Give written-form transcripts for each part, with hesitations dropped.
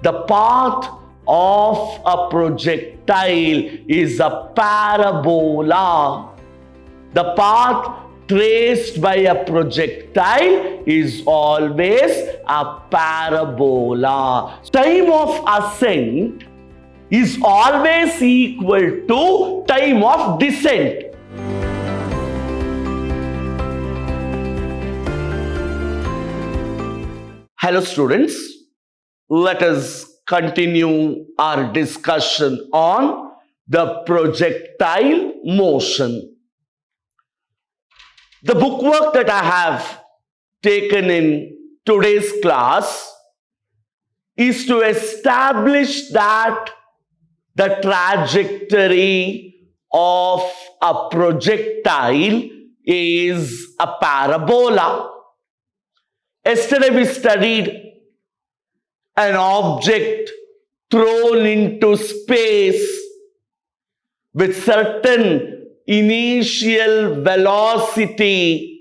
The path of a projectile is a parabola. The path traced by a projectile is always a parabola. Time of ascent is always equal to time of descent. Hello students, let us continue our discussion on the projectile motion. The bookwork that I have taken in today's class is to establish that the trajectory of a projectile is a parabola. Yesterday we studied an object thrown into space with certain initial velocity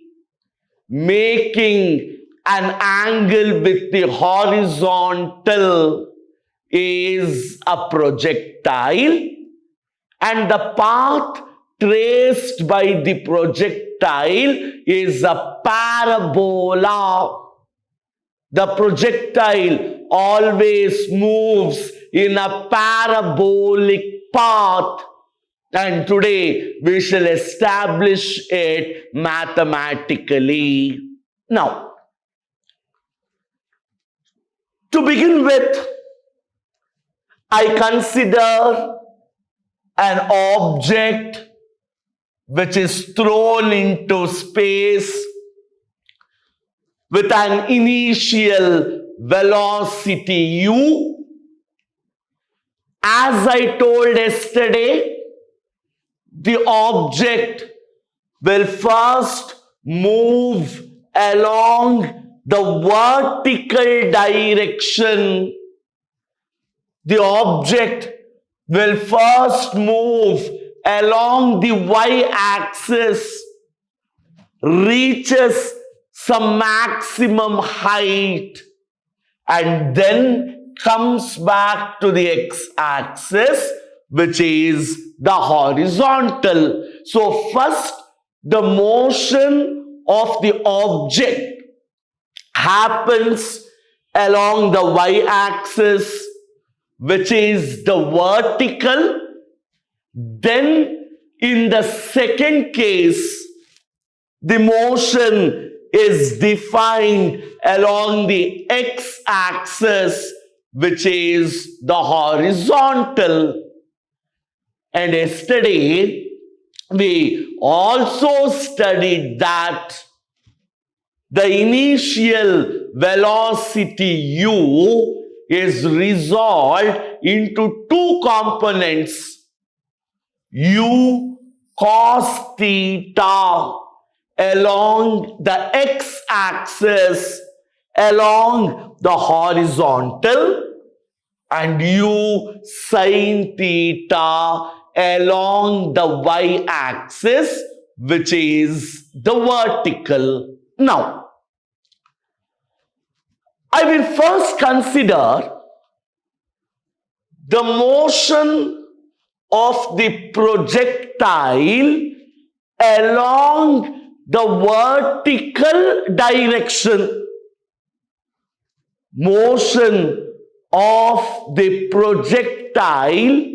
making an angle with the horizontal is a projectile, and the path traced by the projectile is a parabola. The projectile always moves in a parabolic path, and today we shall establish it mathematically. Now, to begin with, I consider an object which is thrown into space with an initial velocity u. As I told yesterday, the object will first move along the vertical direction. The object will first move along the y-axis, reaches some maximum height, and then comes back to the x-axis, which is the horizontal. So first, the motion of the object happens along the y-axis, which is the vertical. Then in the second case, the motion is defined along the x-axis, which is the horizontal. And yesterday, we also studied that the initial velocity u is resolved into two components, u cos theta along the x-axis along the horizontal, and u sin theta along the y-axis, which is the vertical. Now, I will first consider the motion of the projectile along the vertical direction. Motion of the projectile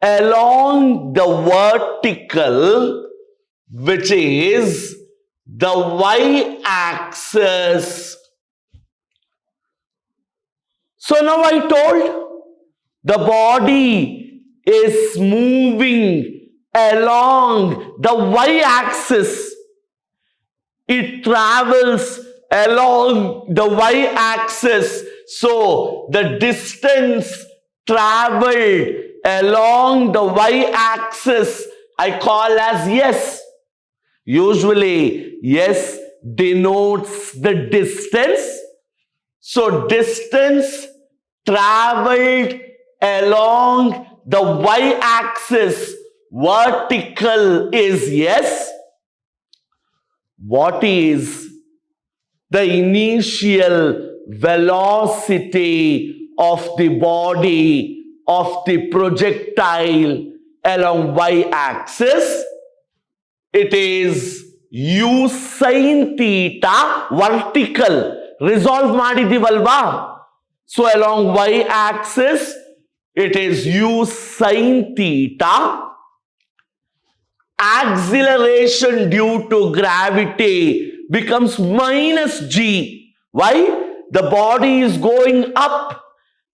along the vertical, which is the y-axis. So now I told the body is moving along the y-axis. It travels along the y-axis. So the distance traveled along the y-axis I call as S. Usually S denotes the distance. So distance traveled along the y-axis, vertical is S. What is the initial velocity of the body of the projectile along y-axis, it is u sin theta vertical. Resolve ಮಾಡಿದೀವಲ್ವಾ? So along y-axis, it is u sin theta. Acceleration due to gravity becomes minus g. Why? The body is going up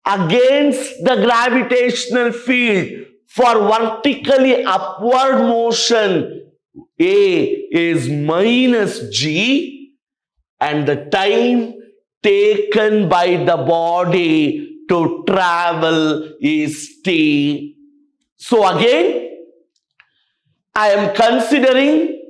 against the gravitational field. For vertically upward motion, A is minus g, and the time taken by the body to travel is t. So again, I am considering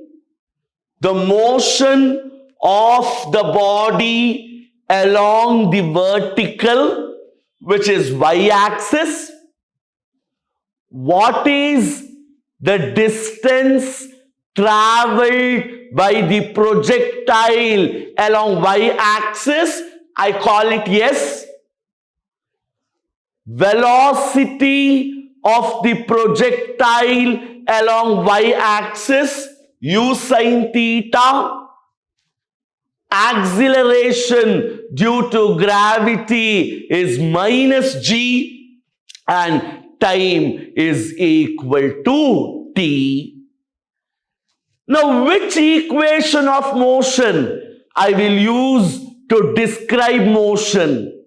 the motion of the body along the vertical, which is y-axis. What is the distance traveled by the projectile along y-axis? I call it S. Velocity of the projectile along y-axis, u sin theta. Acceleration due to gravity is minus g, and time is equal to t. Now, which equation of motion I will use to describe motion?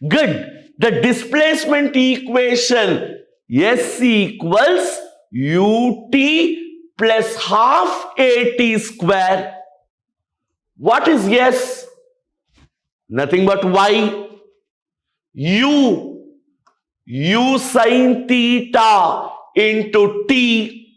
Good. The displacement equation, S equals ut plus half at square. What is S? Nothing but y. U sin theta into t.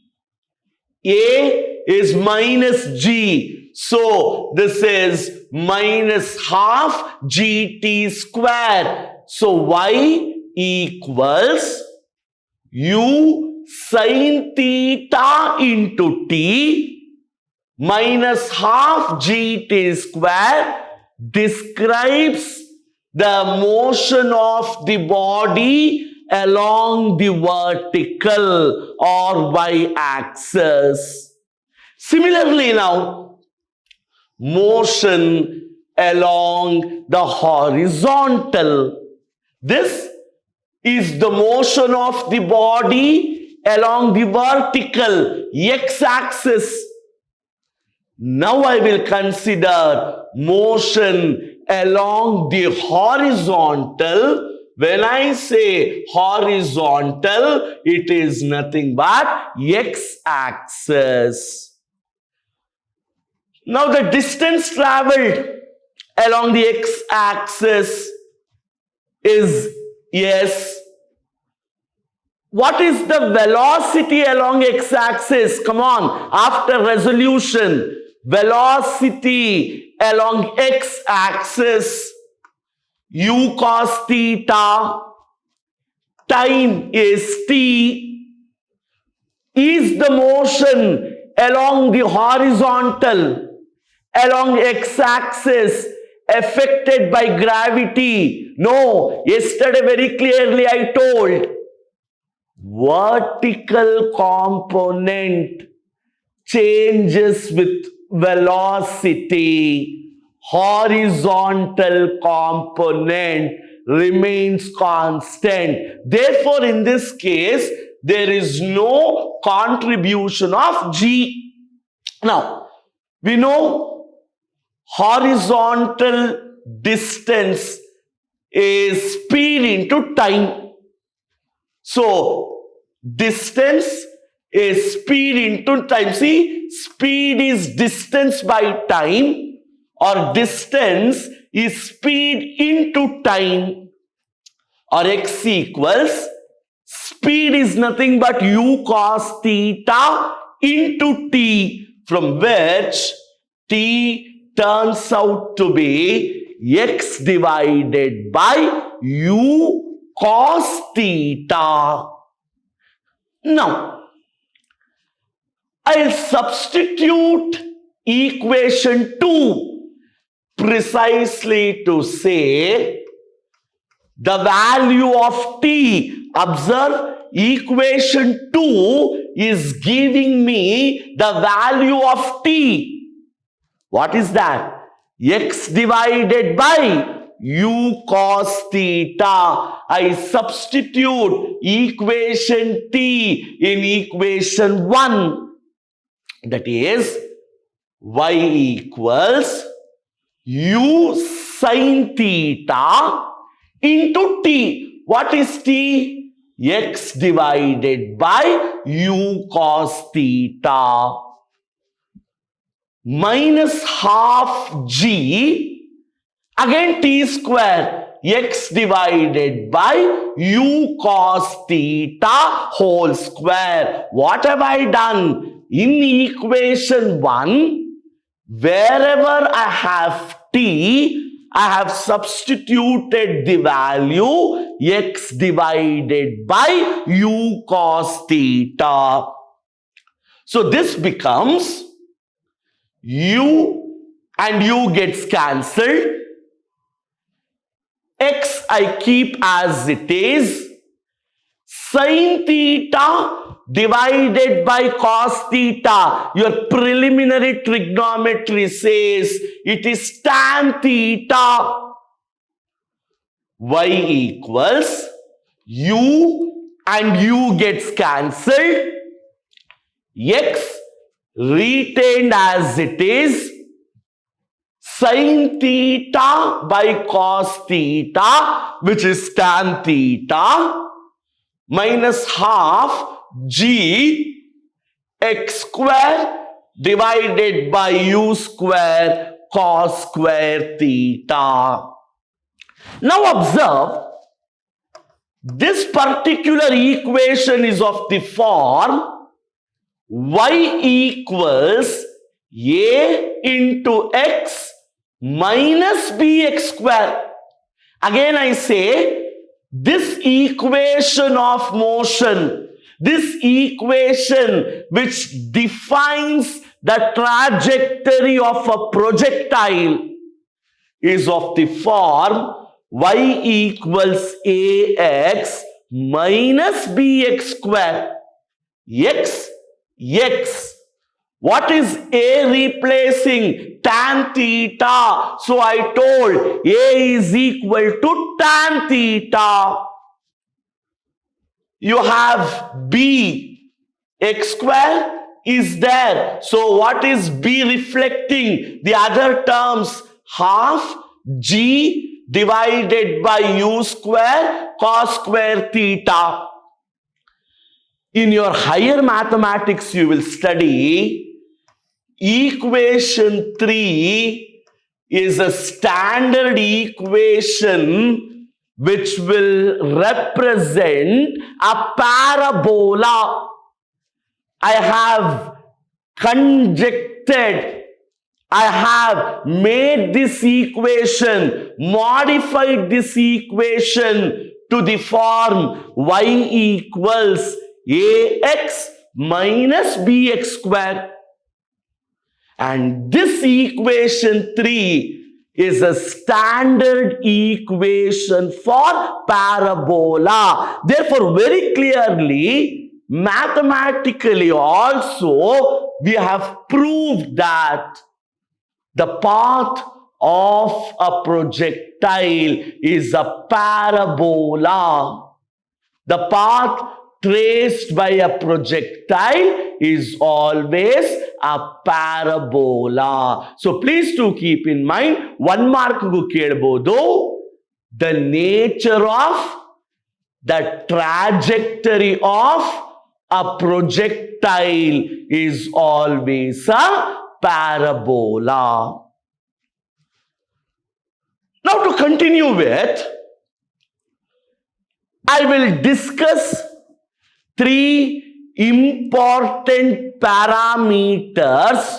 A is minus g. So this is minus half gt square. So y equals u sin theta into t minus half gt square describes the motion of the body along the vertical or y-axis. Similarly now, motion along the horizontal. This is the motion of the body along the vertical x-axis. Now I will consider motion along the horizontal. When I say horizontal, it is nothing but x-axis. Now the distance traveled along the x-axis is S. What is the velocity along x-axis? Come on, after resolution. Velocity along x-axis, u cos theta, time is t, is the motion along the horizontal, along x-axis, affected by gravity? No, yesterday very clearly I told, vertical component changes with velocity, horizontal component remains constant. Therefore, in this case, there is no contribution of g. Now, we know horizontal distance is speed into time. So, distance is speed into time. See, speed is distance by time, or distance is speed into time, or x equals speed is nothing but u cos theta into t, from which t turns out to be x divided by u cos theta. Now, I'll substitute equation 2 precisely to say the value of t. Observe, equation 2 is giving me the value of t. What is that? X divided by u cos theta. I substitute equation t in equation 1. That is, y equals u sin theta into t. What is t? X divided by u cos theta minus half g, again t square, x divided by u cos theta whole square. What have I done? In equation 1, wherever I have t, I have substituted the value x divided by u cos theta. So this becomes u and u gets cancelled. X I keep as it is. Sin theta divided by cos theta. Your preliminary trigonometry says it is tan theta. Y equals u and u gets cancelled. X retained as it is. Sin theta by cos theta, which is tan theta, minus half g x square divided by u square cos square theta. Now observe, this particular equation is of the form y equals a into x minus bx square. Again I say, this equation of motion, this equation which defines the trajectory of a projectile, is of the form y equals ax minus bx square. X. What is a replacing? Tan theta. So I told a is equal to tan theta. You have b. X square is there. So what is b reflecting? The other terms, half g divided by u square cos square theta. In your higher mathematics, you will study equation 3 is a standard equation which will represent a parabola. I have conjectured, I have made this equation, modified this equation to the form y equals ax minus bx square. And this equation 3 is a standard equation for parabola. Therefore, very clearly, mathematically also, we have proved that the path of a projectile is a parabola. The path traced by a projectile is always a parabola. So please do keep in mind, 1 mark gu kelbodu, the nature of the trajectory of a projectile is always a parabola. Now to continue with, I will discuss 3 important parameters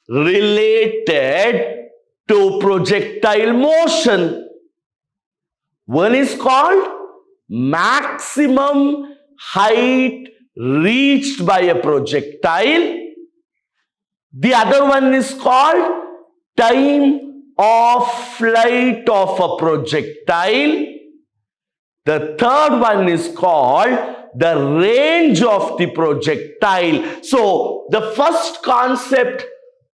related to projectile motion. One is called maximum height reached by a projectile. The other one is called time of flight of a projectile. The third one is called the range of the projectile. So the first concept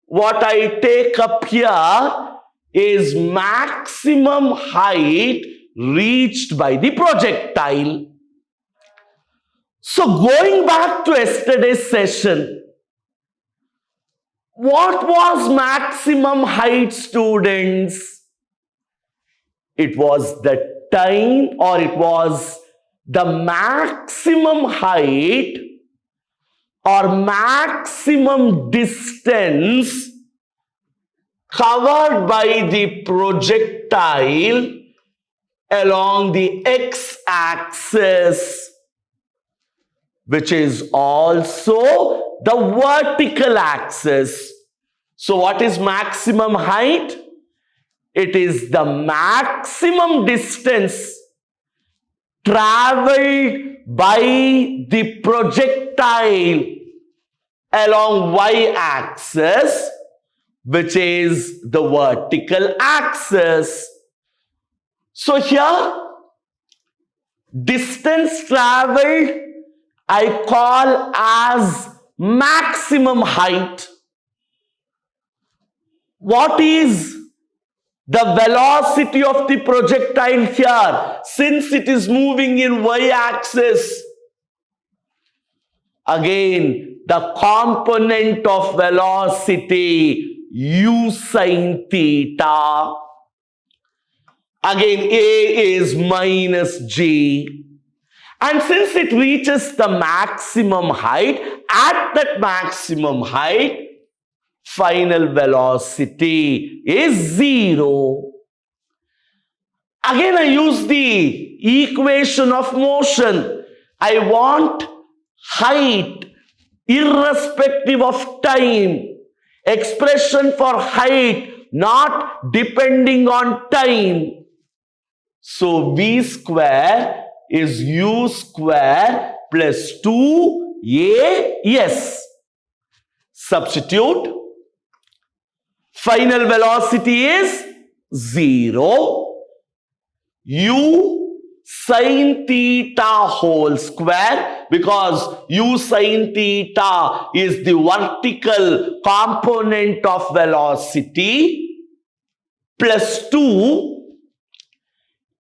what I take up here is maximum height reached by the projectile. So going back to yesterday's session, what was maximum height, students? It was the time, or it was the maximum height or maximum distance covered by the projectile along the x-axis, which is also the vertical axis. So what is maximum height? It is the maximum distance traveled by the projectile along y-axis, which is the vertical axis. So here, distance traveled I call as maximum height. What is the velocity of the projectile here? Since it is moving in y-axis, again, the component of velocity u sin theta. Again, a is minus g. And since it reaches the maximum height, at that maximum height, final velocity is 0. Again, I use the equation of motion. I want height irrespective of time. Expression for height not depending on time. So v square is u square plus 2as. Substitute. Final velocity is 0. U sin theta whole square, because u sin theta is the vertical component of velocity, plus 2.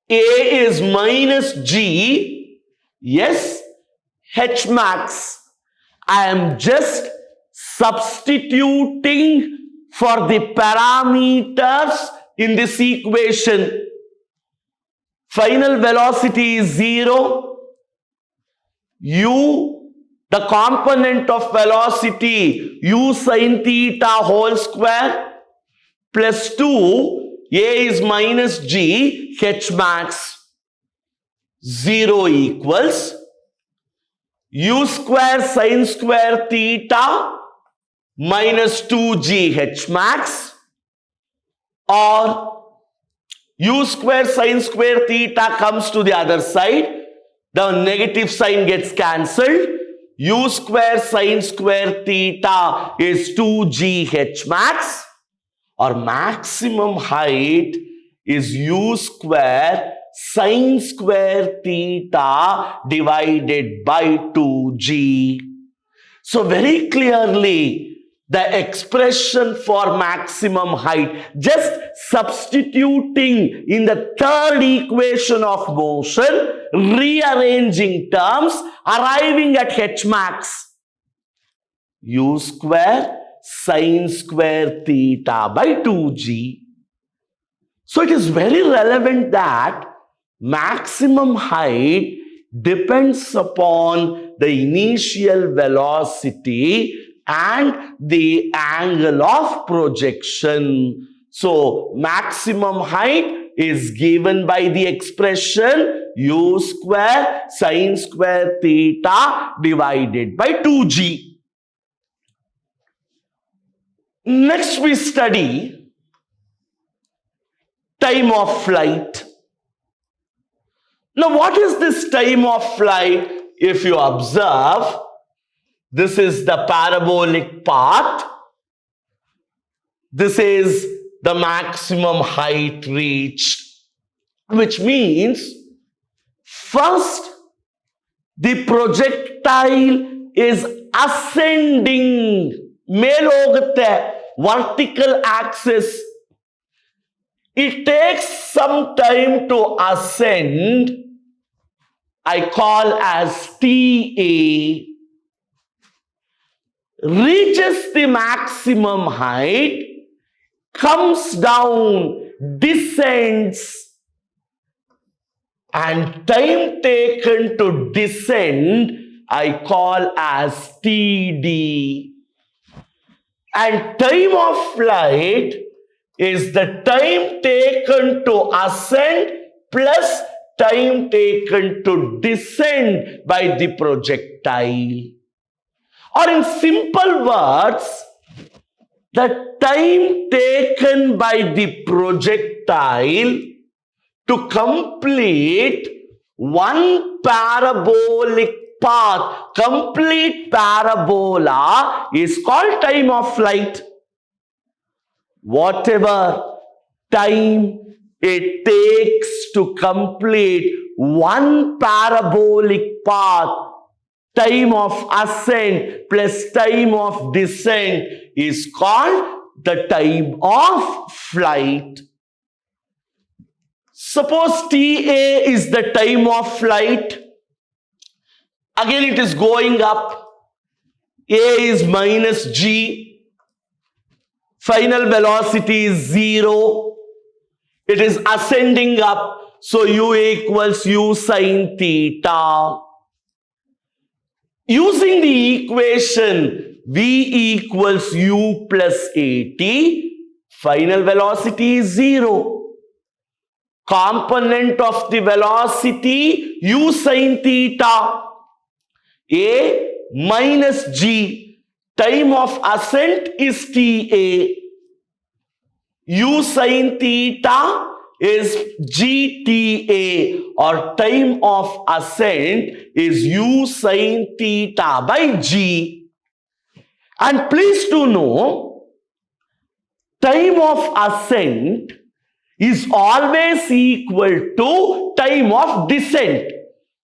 A is minus g. Yes, h max. I am just substituting for the parameters in this equation. Final velocity is 0. U, the component of velocity, u sin theta whole square, plus 2, a is minus g, h max. 0 equals u square sin square theta minus 2g h max, or u square sin square theta comes to the other side, the negative sign gets cancelled. U square sin square theta is 2g h max, or maximum height is u square sin square theta divided by 2g. So very clearly, the expression for maximum height, just substituting in the third equation of motion, rearranging terms, arriving at h max, u square sin square theta by 2g. So it is very relevant that maximum height depends upon the initial velocity and the angle of projection. So maximum height is given by the expression u square sin square theta divided by 2g. Next we study time of flight. Now what is this time of flight? If you observe, this is the parabolic path. This is the maximum height reached, which means first the projectile is ascending, ಮೇಲ್ ಹೋಗುತ್ತೆ, vertical axis. It takes some time to ascend, I call as TA, reaches the maximum height, comes down, descends, and time taken to descend I call as TD. And time of flight is the time taken to ascend plus time taken to descend by the projectile. Or in simple words, the time taken by the projectile to complete one parabolic path, complete parabola, is called time of flight. Whatever time it takes to complete one parabolic path, time of ascent plus time of descent is called the time of flight. Suppose TA is the time of flight. Again it is going up. A is minus G. Final velocity is 0. It is ascending up. So U equals U sin theta. Using the equation V equals U plus AT, final velocity is 0. Component of the velocity U sin theta. A minus G. Time of ascent is TA. U sin theta is GTA, or time of ascent is U sin theta by G. And please to know, time of ascent is always equal to time of descent.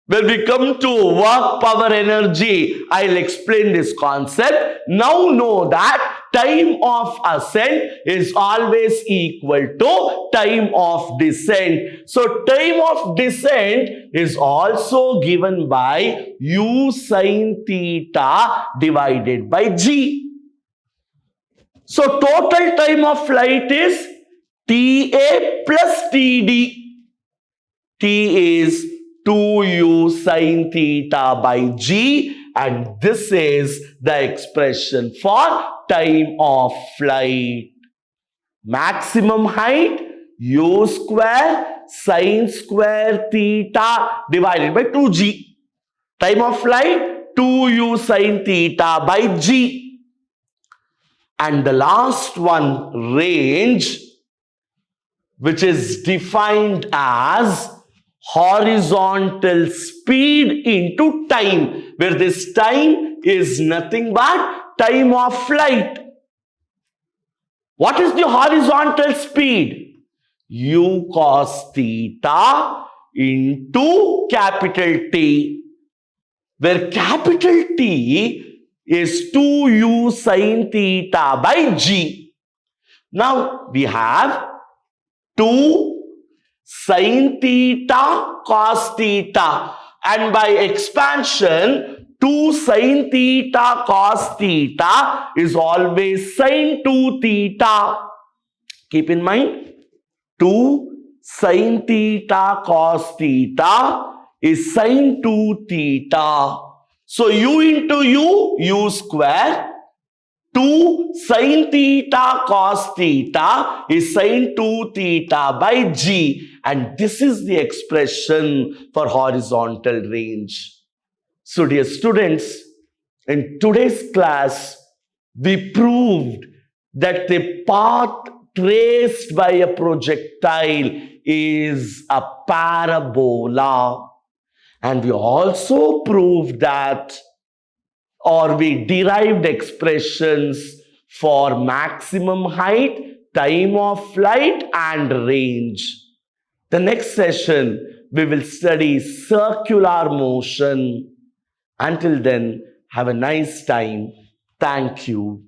When we come to work power energy, I'll explain this concept. Now know that time of ascent is always equal to time of descent. So time of descent is also given by U sin theta divided by G. So total time of flight is TA plus TD. T is 2U sin theta by G, and this is the expression for time of flight. Maximum height U square sin square theta divided by 2G. Time of flight 2U sin theta by G. And the last one, range, which is defined as horizontal speed into time, where this time is nothing but time of flight. What is the horizontal speed? U cos theta into capital T, where capital T is 2U sin theta by G. Now we have 2 sin theta cos theta, and by expansion 2 sin theta cos theta is always sin 2 theta. Keep in mind, 2 sin theta cos theta is sin 2 theta. So U into U, U square. 2 sin theta cos theta is sin 2 theta by G, and this is the expression for horizontal range. So dear students, in today's class we proved that the path traced by a projectile is a parabola, and we also proved that, or we derived expressions for maximum height, time of flight, and range. The next session we will study circular motion. Until then, have a nice time. Thank you.